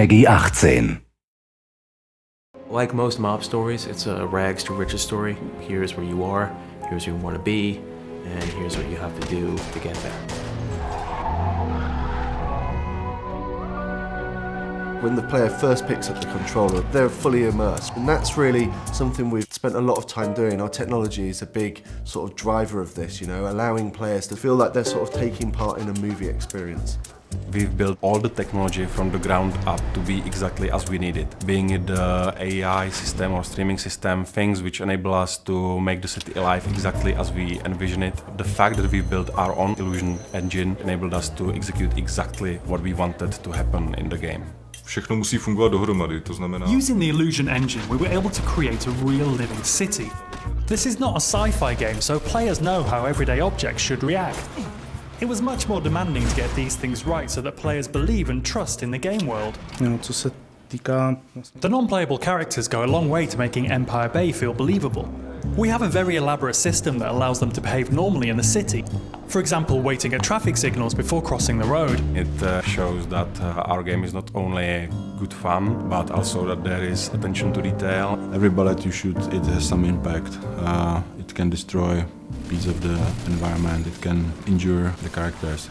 Peggy 18. Like most mob stories, it's a rags to riches story. Here's where you are, here's where you want to be, and here's what you have to do to get there. When the player first picks up the controller, they're fully immersed, and that's really something we've spent a lot of time doing. Our technology is a big sort of driver of this, you know, allowing players to feel like they're sort of taking part in a movie experience. We've built all the technology from the ground up to be exactly as we need it. Being it the AI system or streaming system, things which enable us to make the city alive exactly as we envision it. The fact that we built our own illusion engine enabled us to execute exactly what we wanted to happen in the game. Všechno musí fungovat dohromady, to znamená... Using the illusion engine, we were able to create a real living city. This is not a sci-fi game, so players know how everyday objects should react. It was much more demanding to get these things right so that players believe and trust in the game world. The non-playable characters go a long way to making Empire Bay feel believable. We have a very elaborate system that allows them to behave normally in the city. For example, waiting at traffic signals before crossing the road. It shows that our game is not only good fun, but also that there is attention to detail. Every bullet you shoot, it has some impact. It can destroy a piece of the environment, it can injure the characters.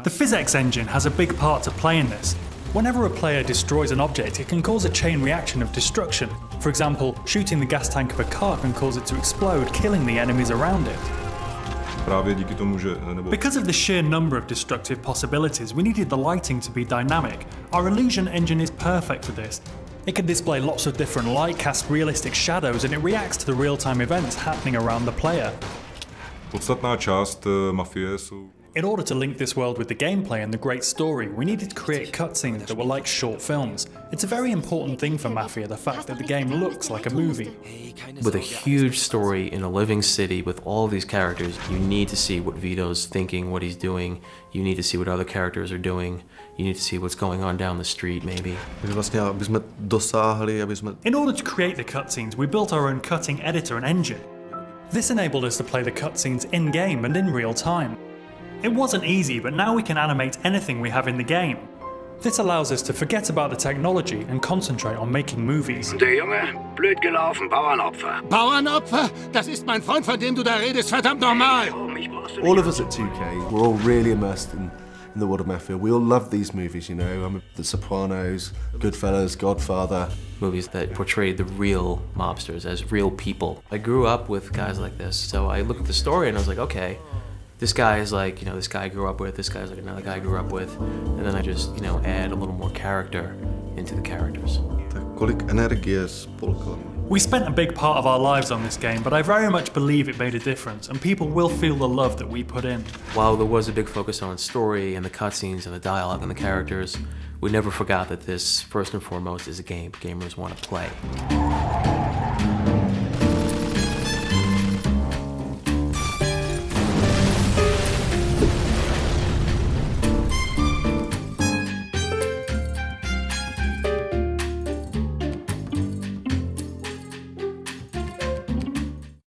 The physics engine has a big part to play in this. Whenever a player destroys an object, it can cause a chain reaction of destruction. For example, shooting the gas tank of a car can cause it to explode, killing the enemies around it. Because of the sheer number of destructive possibilities, we needed the lighting to be dynamic. Our illusion engine is perfect for this. It can display lots of different light, cast realistic shadows, and it reacts to the real-time events happening around the player. Podstatná část Mafie jsou... In order to link this world with the gameplay and the great story, we needed to create cutscenes that were like short films. It's a very important thing for Mafia, the fact that the game looks like a movie. With a huge story in a living city with all these characters, you need to see what Vito's thinking, what he's doing. You need to see what other characters are doing. You need to see what's going on down the street, maybe. In order to create the cutscenes, we built our own cutting editor and engine. This enabled us to play the cutscenes in-game and in real time. It wasn't easy, but now we can animate anything we have in the game. This allows us to forget about the technology and concentrate on making movies. Der Junge, blöd gelaufen, Bauernopfer. Bauernopfer? Das ist mein Freund, von dem du da redest, verdammt nochmal! All of us at 2K, we're all really immersed in the world of Mafia. We all love these movies, you know, The Sopranos, Goodfellas, Godfather. Movies that portrayed the real mobsters as real people. I grew up with guys like this, so I looked at the story and I was like, okay, this guy is like, you know, this guy I grew up with, this guy's like another guy I grew up with, and then I just, you know, add a little more character into the characters. We spent a big part of our lives on this game, but I very much believe it made a difference, and people will feel the love that we put in. While there was a big focus on story and the cutscenes and the dialogue and the characters, we never forgot that this, first and foremost, is a game. Gamers want to play.